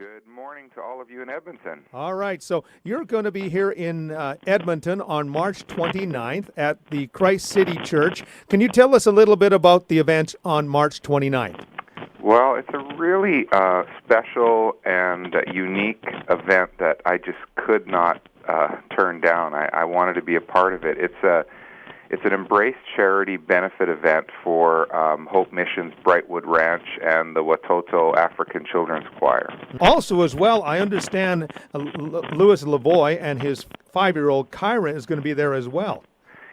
Good morning to all of you in Edmonton. All right, so you're going to be here in Edmonton on March 29th at the Christ City Church. Can you tell us a little bit about the event on March 29th? Well, it's a really special and unique event that I just could not turn down. I wanted to be a part of it. It's an Embrace charity benefit event for Hope Mission's Brightwood Ranch and the Watoto African Children's Choir. Also, as well, I understand Louis Lavoie and his 5-year-old Kyra is going to be there as well.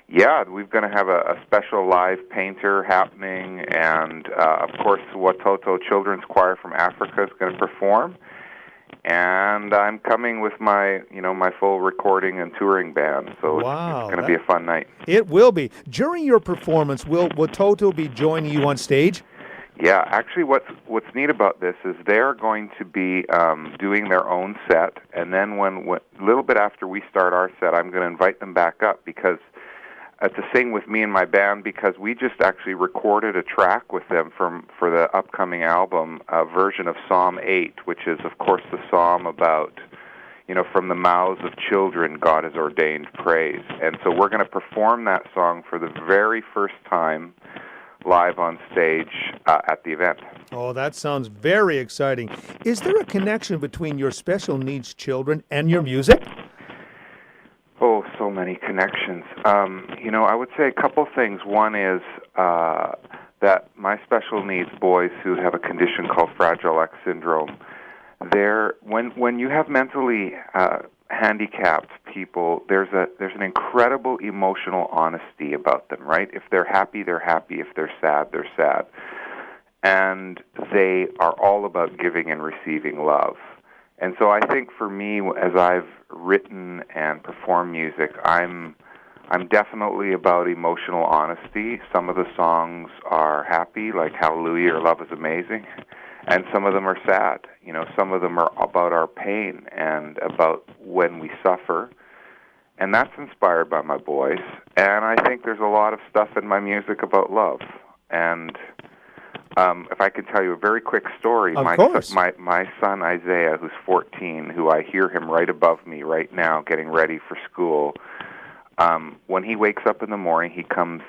Yeah, we're going to have a special live painter happening, and of course, the Watoto Children's Choir from Africa is going to perform. And I'm coming with my full recording and touring band, so wow, it's going to be a fun night. It will be. During your performance, will Watoto be joining you on stage? Yeah, actually, what's neat about this is they're going to be doing their own set, and then when a little bit after we start our set, I'm going to invite them back up because to sing with me and my band, because we just actually recorded a track with them for the upcoming album, a version of Psalm 8, which is, of course, the psalm about, from the mouths of children, God has ordained praise. And so we're going to perform that song for the very first time live on stage at the event. Oh, that sounds very exciting. Is there a connection between your special needs children and your music? Oh, so many connections. I would say a couple things. One is that my special needs boys who have a condition called Fragile X syndrome, when you have mentally handicapped people, there's an incredible emotional honesty about them, right? If they're happy, they're happy. If they're sad, they're sad. And they are all about giving and receiving love. And so I think for me, as I've written and performed music, I'm definitely about emotional honesty. Some of the songs are happy, like Hallelujah or Love is Amazing, and some of them are sad. Some of them are about our pain and about when we suffer, and that's inspired by my boys. And I think there's a lot of stuff in my music about love. And if I could tell you a very quick story, of course. My son Isaiah, who's 14, who I hear him right above me right now getting ready for school, when he wakes up in the morning, he comes,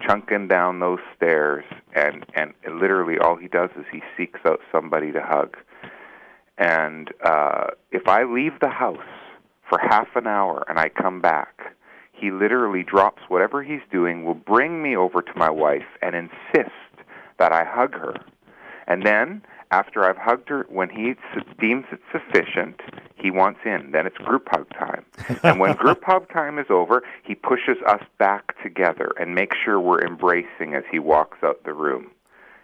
chunking down those stairs, and literally all he does is he seeks out somebody to hug. And if I leave the house for half an hour and I come back, he literally drops whatever he's doing, will bring me over to my wife and insist that I hug her. And then, after I've hugged her, when he deems it sufficient, he wants in. Then it's group hug time. And when group hug time is over, he pushes us back together and makes sure we're embracing as he walks out the room.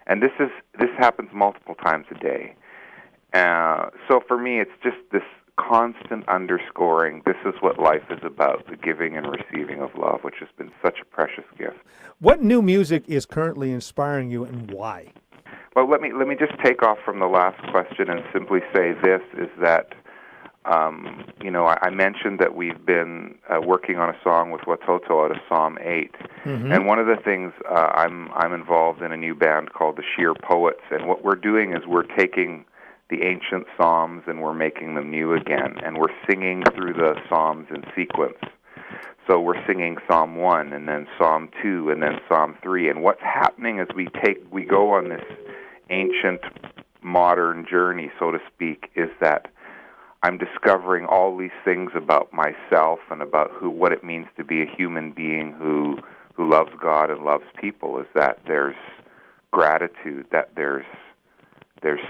And this happens multiple times a day. So for me, it's just this constant underscoring, this is what life is about, the giving and receiving of love, which has been such a precious gift. What new music is currently inspiring you, and why? Well, let me just take off from the last question and simply say this, is that, I mentioned that we've been working on a song with Watoto out of Psalm 8. Mm-hmm. And one of the things, I'm involved in a new band called the Sheer Poets, and what we're doing is we're taking the ancient psalms and we're making them new again, and we're singing through the psalms in sequence. So we're singing Psalm 1 and then Psalm 2 and then Psalm 3, and what's happening is we go on this ancient modern journey, so to speak, is that I'm discovering all these things about myself and about what it means to be a human being who loves God and loves people, is that there's gratitude, that there's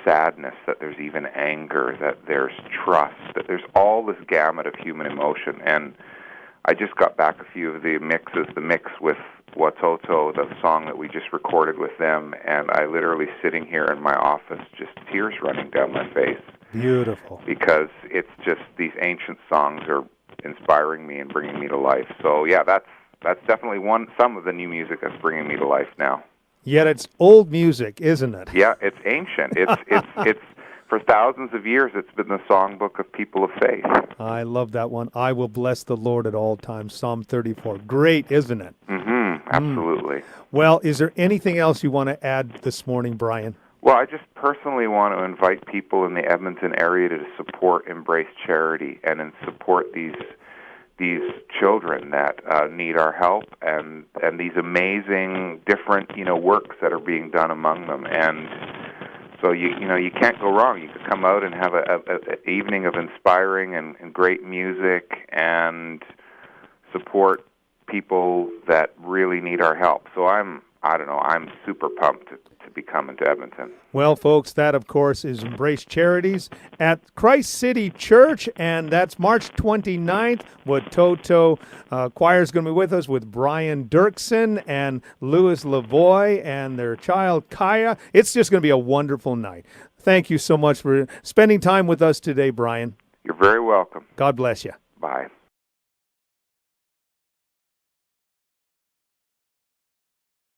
sadness, that there's even anger, that there's trust, that there's all this gamut of human emotion. And I just got back a few of the mix with Watoto, the song that we just recorded with them, and I literally sitting here in my office, just tears running down my face. Beautiful. Because it's just, these ancient songs are inspiring me and bringing me to life. So yeah, that's definitely some of the new music that's bringing me to life now. Yet it's old music, isn't it? Yeah, it's ancient. It's for thousands of years, it's been the songbook of people of faith. I love that one. I will bless the Lord at all times. Psalm 34. Great, isn't it? Mm-hmm. Absolutely. Well, is there anything else you want to add this morning, Brian? Well, I just personally want to invite people in the Edmonton area to support Embrace Charity and support these children that need our help and these amazing different works that are being done among them. And so you can't go wrong. You could come out and have a evening of inspiring and great music and support people that really need our help. So I'm super pumped to be coming to Edmonton. Well, folks, that, of course, is Embrace Charities at Christ City Church, and that's March 29th. Watoto choir is going to be with us with Brian Doerksen and Louis Lavoie and their child, Kiya. It's just going to be a wonderful night. Thank you so much for spending time with us today, Brian. You're very welcome. God bless you. Bye.